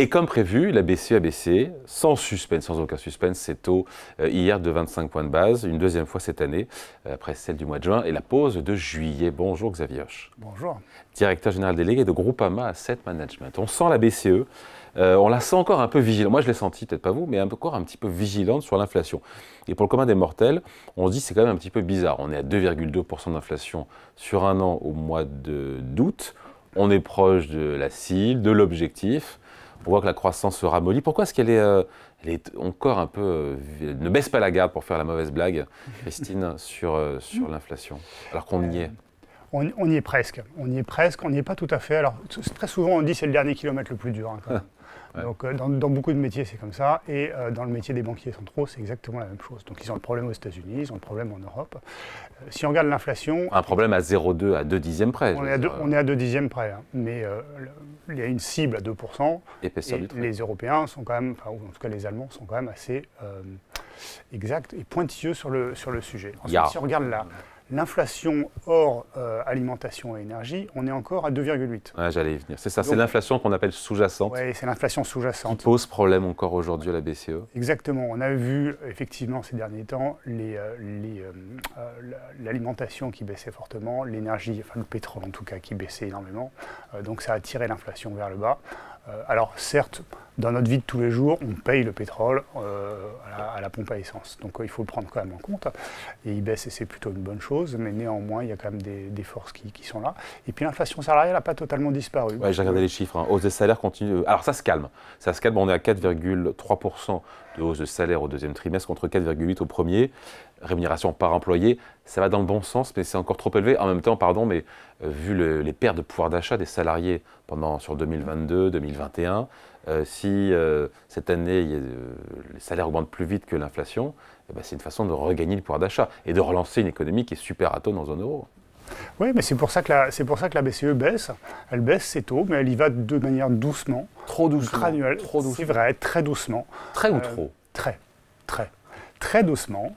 Et comme prévu, la BCE a baissé, sans suspense, sans aucun suspense, ses taux hier de 25 points de base, une deuxième fois cette année, après celle du mois de juin, et la pause de juillet. Bonjour Xavier Hoche. Bonjour. Directeur général délégué de Groupama Asset Management. On sent la BCE, on la sent encore un peu vigilante. Moi je l'ai senti, peut-être pas vous, mais encore un petit peu vigilante sur l'inflation. Et pour le commun des mortels, on se dit c'est quand même un petit peu bizarre. On est à 2,2% d'inflation sur un an au mois d'août. On est proche de la cible, de l'objectif. On voit que la croissance se ramollit. Pourquoi est-ce qu'elle est encore un peu... ne baisse pas la garde pour faire la mauvaise blague, Christine, sur l'inflation, alors qu'on y est? On y est presque. On n'y est pas tout à fait. Alors, très souvent, on dit c'est le dernier kilomètre le plus dur. Hein, quand même. Ouais. Donc, dans beaucoup de métiers, c'est comme ça. Et dans le métier des banquiers centraux, c'est exactement la même chose. Donc, ils ont le problème aux États-Unis, ils ont le problème en Europe. Si on regarde l'inflation... Un problème à 0,2, à 2 dixièmes près. On est à 2 dixièmes près. Hein. Mais il y a une cible à 2%. Épaisseur du trait. Les Européens sont quand même, enfin, ou en tout cas les Allemands, sont quand même assez exacts et pointilleux sur le sujet. Ensuite, si on regarde l'inflation hors alimentation et énergie, on est encore à 2,8. Ouais, j'allais y venir. C'est ça, c'est l'inflation qu'on appelle sous-jacente. Oui, c'est l'inflation sous-jacente. Qui pose problème encore aujourd'hui à la BCE. Exactement. On a vu effectivement ces derniers temps l'alimentation qui baissait fortement, l'énergie, enfin le pétrole en tout cas, qui baissait énormément. Donc ça a tiré l'inflation vers le bas. Alors certes, dans notre vie de tous les jours, on paye le pétrole à la pompe à essence. Donc il faut le prendre quand même en compte. Et il baisse et c'est plutôt une bonne chose, mais néanmoins, il y a quand même des forces qui sont là. Et puis l'inflation salariale n'a pas totalement disparu. Ouais, j'ai regardé les chiffres. Hein. Hausse des salaires continue. Alors ça se calme. Ça se calme. On est à 4,3% de hausse de salaire au deuxième trimestre contre 4,8% au premier. Rémunération par employé, ça va dans le bon sens, mais c'est encore trop élevé. En même temps, pardon, mais vu les pertes de pouvoir d'achat des salariés sur 2022, 2021, si cette année les salaires augmentent plus vite que l'inflation, eh ben, c'est une façon de regagner le pouvoir d'achat et de relancer une économie qui est super atone en zone euro. Oui, mais c'est pour ça que la BCE baisse. Elle baisse ses taux, mais elle y va de manière doucement. Trop doucement. Graduelle. C'est vrai, très doucement. Très ou trop? Très doucement.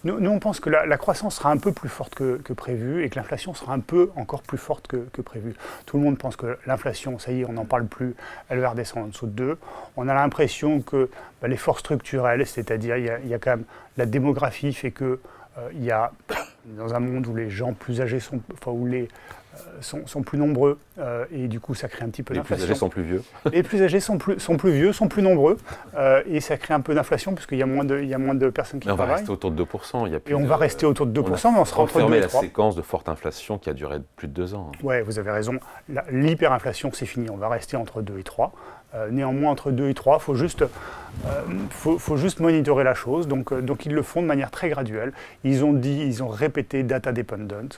Nous, on pense que la croissance sera un peu plus forte que prévu et que l'inflation sera un peu encore plus forte que prévu. Tout le monde pense que l'inflation, ça y est, on n'en parle plus, elle va redescendre en dessous de 2. On a l'impression que l'effort structurel, c'est-à-dire il y a quand même la démographie fait que il y a, dans un monde où les gens plus âgés sont plus nombreux, et du coup ça crée un petit peu d'inflation. Les plus âgés sont plus vieux. Les plus âgés sont plus vieux, sont plus nombreux, et ça crée un peu d'inflation puisqu'il y a moins de personnes qui travaillent. On va rester autour de 2%. On va rester autour de 2%, mais on sera entre 2 et 3. La séquence de forte inflation qui a duré plus de 2 ans. Oui, vous avez raison. L'hyperinflation, c'est fini. On va rester entre 2 et 3. Néanmoins, entre 2 et 3, il faut juste monitorer la chose. Donc, ils le font de manière très graduelle. Ils ont répété data dependent.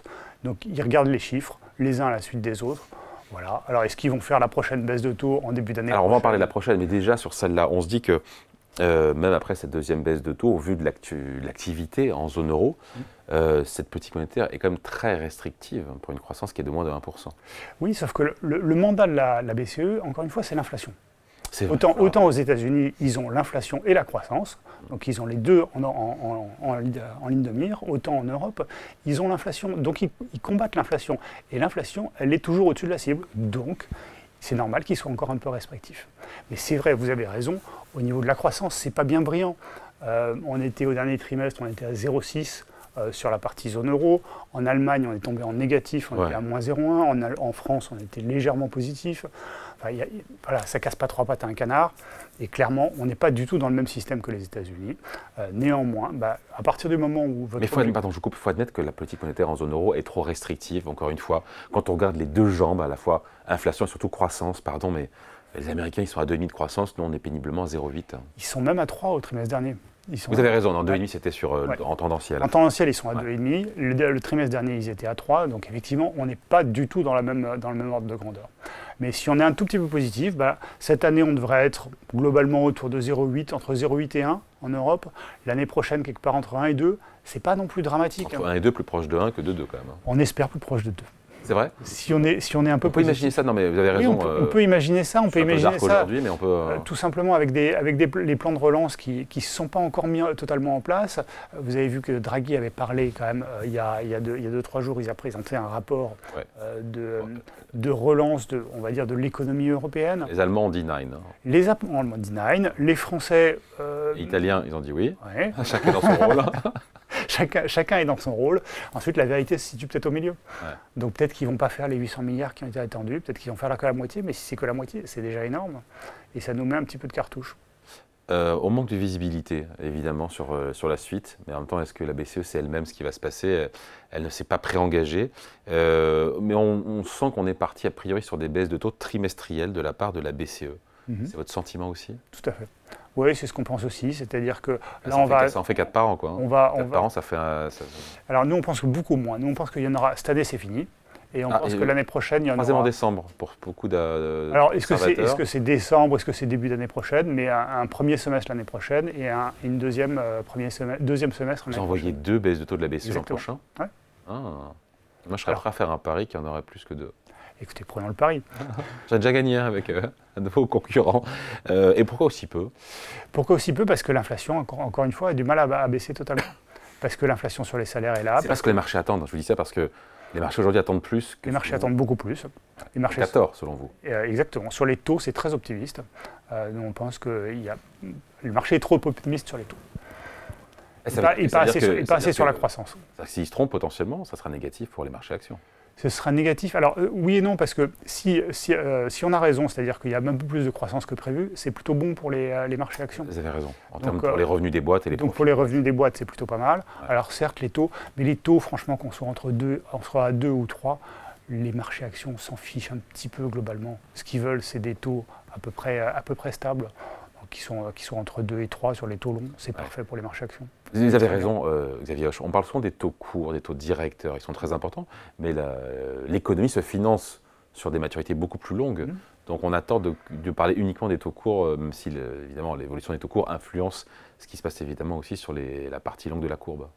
Donc, ils regardent les chiffres, les uns à la suite des autres. Voilà. Alors, est-ce qu'ils vont faire la prochaine baisse de taux en début d'année? Alors, on va en parler la prochaine, mais déjà sur celle-là, on se dit que même après cette deuxième baisse de taux, au vu de l'activité en zone euro, cette politique monétaire est quand même très restrictive pour une croissance qui est de moins de 1%. Oui, sauf que le mandat de la BCE, encore une fois, c'est l'inflation. Autant aux États-Unis, ils ont l'inflation et la croissance, donc ils ont les deux en ligne de mire. Autant en Europe, ils ont l'inflation, donc ils combattent l'inflation. Et l'inflation, elle est toujours au-dessus de la cible, donc c'est normal qu'ils soient encore un peu restrictifs. Mais c'est vrai, vous avez raison, au niveau de la croissance, c'est pas bien brillant. On était au dernier trimestre, on était à 0,6 sur la partie zone euro. En Allemagne, on est tombé en négatif, on était à moins 0,1. En France, on était légèrement positif. Enfin, voilà, ça casse pas trois pattes à un canard. Et clairement, on n'est pas du tout dans le même système que les États-Unis. Néanmoins, à partir du moment où votre... Mais pardon, je coupe, il faut admettre que la politique monétaire en zone euro est trop restrictive, encore une fois. Quand on regarde les deux jambes, à la fois inflation et surtout croissance, pardon, mais les Américains, ils sont à 2,5 de croissance, nous, on est péniblement à 0,8. Ils sont même à 3 au trimestre dernier. Vous avez raison, en 2,5 c'était en tendanciel. En tendanciel, ils sont à 2,5. Le trimestre dernier, ils étaient à 3. Donc effectivement, on n'est pas du tout dans le même ordre de grandeur. Mais si on est un tout petit peu positif, cette année, on devrait être globalement autour de 0,8, entre 0,8 et 1 en Europe. L'année prochaine, quelque part entre 1 et 2. C'est pas non plus dramatique. Entre 1 et 2, plus proche de 1 que de 2 quand même. On espère plus proche de 2. C'est vrai. Si on est un peu On peut imaginer ça, non mais vous avez oui, raison. on peut imaginer ça, on peut imaginer ça aujourd'hui, mais on peut. tout simplement avec les plans de relance qui ne sont pas encore mis totalement en place. Vous avez vu que Draghi avait parlé quand même il y a 2-3 jours, il a présenté un rapport de relance on va dire, de l'économie européenne. Les Allemands ont dit nine. Les Allemands ont dit nine, les Français... Les Italiens, ils ont dit oui. Ouais. Chacun dans son rôle. Chacun est dans son rôle. Ensuite, la vérité se situe peut-être au milieu. Ouais. Donc peut-être qu'ils ne vont pas faire les 800 milliards qui ont été attendus, peut-être qu'ils vont faire que la moitié, mais si c'est que la moitié, c'est déjà énorme. Et ça nous met un petit peu de cartouche. On manque de visibilité, évidemment, sur la suite. Mais en même temps, est-ce que la BCE sait elle-même ce qui va se passer? Elle ne s'est pas préengagée. Mais on sent qu'on est parti, a priori, sur des baisses de taux trimestrielles de la part de la BCE. C'est votre sentiment aussi? Tout à fait. Oui, c'est ce qu'on pense aussi. C'est-à-dire que là, ça en fait 4 par an, quoi. 4 par an, ça fait Alors nous, on pense que beaucoup moins. Nous, on pense qu'il y en aura... Cette année, c'est fini. Et on pense que l'année prochaine, il y en aura... Troisième en décembre, pour beaucoup d'observateurs. Alors, est-ce que c'est décembre, est-ce que c'est début d'année prochaine? Mais un premier semestre l'année prochaine et une deuxième semestre Vous l'année envoyez prochaine. 2 baisses de taux de la BCE l'an Exactement. prochain? Ouais. Moi, je serais prêt à faire un pari qu'il y en aurait plus que 2. Écoutez, prenons le pari. J'ai déjà gagné avec un de vos concurrents. Et pourquoi aussi peu? Pourquoi aussi peu? Parce que l'inflation, encore une fois, a du mal à baisser totalement. Parce que l'inflation sur les salaires est là. C'est parce que les marchés attendent. Je vous dis ça parce que les marchés aujourd'hui attendent plus. Les marchés attendent beaucoup plus. Les marchés 14 selon vous. Exactement. Sur les taux, c'est très optimiste. Nous, on pense que le marché est trop optimiste sur les taux. Et pas assez sur la croissance. S'il se trompe potentiellement, ça sera négatif pour les marchés actions. Ce sera négatif. Alors oui et non, parce que si on a raison, c'est-à-dire qu'il y a même plus de croissance que prévu, c'est plutôt bon pour les marchés actions. Vous avez raison. En termes pour les revenus des boîtes et les profits. Donc pour les revenus des boîtes, c'est plutôt pas mal. Ouais. Alors certes, les taux, mais les taux, franchement, qu'on soit à 2 ou 3, les marchés actions s'en fichent un petit peu globalement. Ce qu'ils veulent, c'est des taux à peu près stables, qui sont entre 2 et 3 sur les taux longs. C'est parfait pour les marchés actions. Vous avez raison, Xavier Hoche. On parle souvent des taux courts, des taux directeurs, ils sont très importants, mais l'économie se finance sur des maturités beaucoup plus longues. Donc on a tort de parler uniquement des taux courts, même si évidemment l'évolution des taux courts influence ce qui se passe évidemment aussi sur la partie longue de la courbe.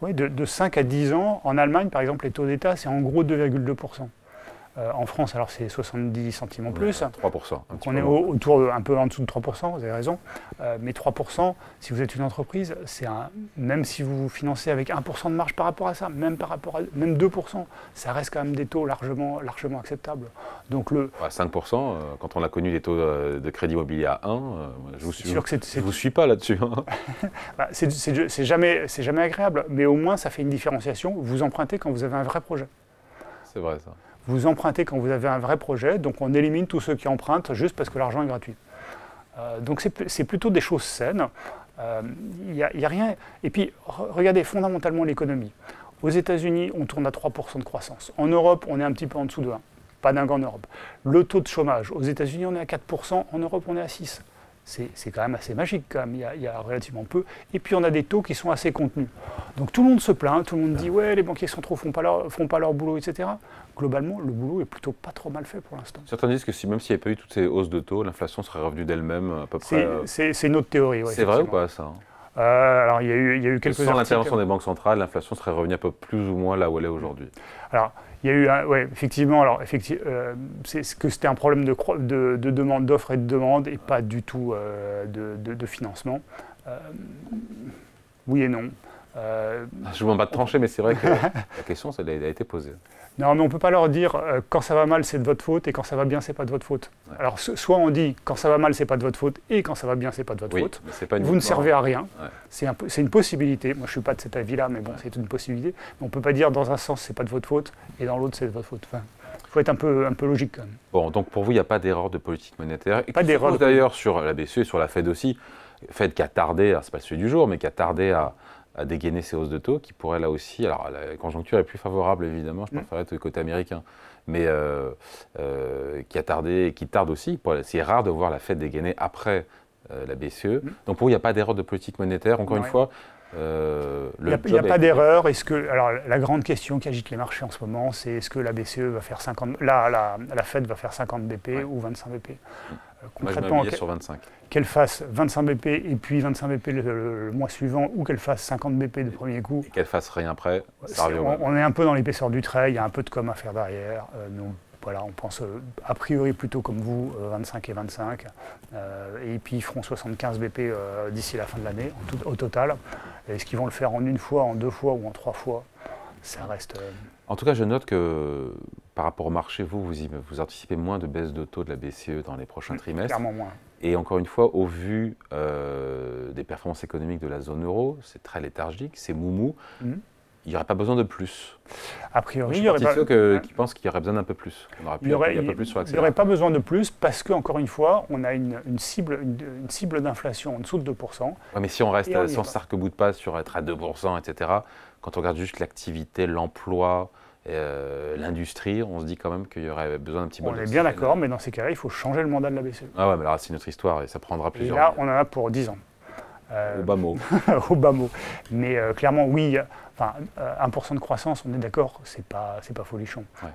Oui, de 5 à 10 ans, en Allemagne par exemple, les taux d'État c'est en gros 2,2%. En France, alors c'est 70 centimes en plus. 3%. Donc on est autour, un peu en dessous de 3%, vous avez raison. Mais 3%, si vous êtes une entreprise, même si vous financez avec 1% de marge par rapport à ça, même 2%, ça reste quand même des taux largement acceptables. Donc 5%, quand on a connu des taux de crédit immobilier à 1, je ne vous suis pas là-dessus. C'est jamais agréable, mais au moins ça fait une différenciation. Vous empruntez quand vous avez un vrai projet. C'est vrai ça. Vous empruntez quand vous avez un vrai projet, donc on élimine tous ceux qui empruntent juste parce que l'argent est gratuit. Donc c'est plutôt des choses saines. Il y a rien. Et puis regardez fondamentalement l'économie. Aux États-Unis, on tourne à 3% de croissance. En Europe, on est un petit peu en dessous de 1. Pas dingue en Europe. Le taux de chômage, aux États-Unis, on est à 4%. En Europe, on est à 6%. C'est quand même assez magique, quand même. Il y a relativement peu. Et puis, on a des taux qui sont assez contenus. Donc, tout le monde se plaint. Tout le monde dit « Ouais, les banquiers centraux font pas leur boulot, etc. » Globalement, le boulot est plutôt pas trop mal fait pour l'instant. Certains disent que même s'il n'y avait pas eu toutes ces hausses de taux, l'inflation serait revenue d'elle-même à peu près. C'est une autre théorie. Ouais, c'est vrai ou pas, ça? Alors, il y a eu quelques Sans l'intervention des banques centrales, l'inflation serait revenue un peu plus ou moins là où elle est aujourd'hui. Alors, il y a eu, effectivement, c'était un problème de demande, d'offre et de demande, et pas du tout de financement. Oui et non. Je ne vous demande pas de trancher, mais c'est vrai que la question, elle a été posée. Non, mais on ne peut pas leur dire quand ça va mal, c'est de votre faute, et quand ça va bien, c'est pas de votre faute. Ouais. Alors, soit on dit quand ça va mal, c'est pas de votre faute, et quand ça va bien, c'est pas de votre faute. Vous ne servez à rien. Ouais. C'est une possibilité. Moi, je suis pas de cet avis-là, mais bon, c'est une possibilité. Mais on peut pas dire dans un sens, c'est pas de votre faute, et dans l'autre, c'est de votre faute. Enfin, faut être un peu logique quand même. Bon, donc pour vous, il n'y a pas d'erreur de politique monétaire. Et pas d'erreur. D'ailleurs, sur la BCE et sur la Fed aussi, Fed qui a tardé, c'est pas celui du jour, mais qui a tardé à dégainer ces hausses de taux, qui pourraient là aussi, alors la conjoncture est plus favorable évidemment, je préfère être du côté américain, mais qui a tardé et qui tarde aussi. C'est rare de voir la Fed dégainer après la BCE. Donc pour vous, il n'y a pas d'erreur de politique monétaire. Encore une fois, Il n'y a pas d'erreur. Alors, la grande question qui agite les marchés en ce moment, c'est est-ce que la BCE va faire 50, la Fed va faire 50 BP ou 25 BP Concrètement, moi, je sur 25. Qu'elle fasse 25 BP et puis 25 BP le mois suivant, ou qu'elle fasse 50 BP de premier coup. Et qu'elle fasse rien après, ça revient on est un peu dans l'épaisseur du trait, il y a un peu de com à faire derrière. Donc voilà, on pense a priori plutôt comme vous, 25 et 25. Et puis ils feront 75 BP d'ici la fin de l'année au total. Est-ce qu'ils vont le faire en une fois, en deux fois ou en trois fois? Ça reste... En tout cas, je note que par rapport au marché, vous anticipez moins de baisse de taux de la BCE dans les prochains trimestres. Clairement moins. Et encore une fois, au vu des performances économiques de la zone euro, c'est très léthargique, c'est moumou. Il n'y aurait pas besoin de plus. A priori, il y aurait pas... ceux qui pensent qu'il y aurait besoin d'un peu plus. Il n'y aurait pas besoin de plus parce qu'encore une fois, on a une cible d'inflation en dessous de 2%. Ouais, mais si on reste sans s'arc-bout de passe sur être à 2%, etc., quand on regarde juste l'activité, l'emploi, l'industrie, on se dit quand même qu'il y aurait besoin d'un petit bol. On est bien d'accord, mais dans ces cas-là, il faut changer le mandat de la BCE. Ah ouais, mais là, c'est notre histoire et ça prendra plusieurs années. Et là, on en a pour 10 ans. Au bas mot. Au bas mot. Mais clairement, oui, 1% de croissance, on est d'accord, c'est pas folichon. Ouais.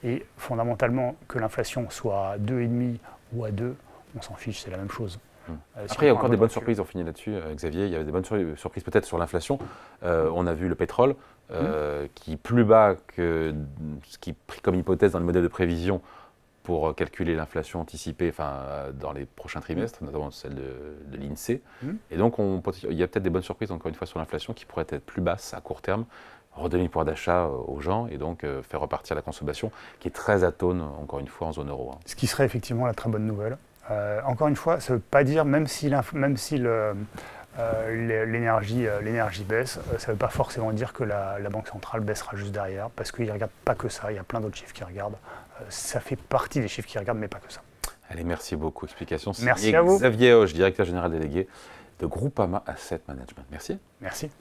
Et fondamentalement, que l'inflation soit à 2,5 ou à 2, on s'en fiche, c'est la même chose. Après, il y a encore des bonnes surprises, on finit là-dessus, Xavier. Il y avait des bonnes surprises peut-être sur l'inflation. On a vu le pétrole qui est plus bas que ce qui est pris comme hypothèse dans le modèle de prévision pour calculer l'inflation anticipée dans les prochains trimestres, notamment celle de l'INSEE. Et donc, il y a peut-être des bonnes surprises, encore une fois, sur l'inflation qui pourraient être plus basses à court terme, redonner le pouvoir d'achat aux gens et donc faire repartir la consommation qui est très atone, encore une fois, en zone euro. Ce qui serait effectivement la très bonne nouvelle. Encore une fois, ça ne veut pas dire, même si l'énergie baisse, ça ne veut pas forcément dire que la Banque centrale baissera juste derrière, parce qu'ils ne regardent pas que ça, il y a plein d'autres chiffres qu'ils regardent. Ça fait partie des chiffres qu'ils regardent, mais pas que ça. Allez, merci beaucoup. Explication. Merci à vous. Xavier Hoche, directeur général délégué de Groupama Asset Management. Merci. Merci.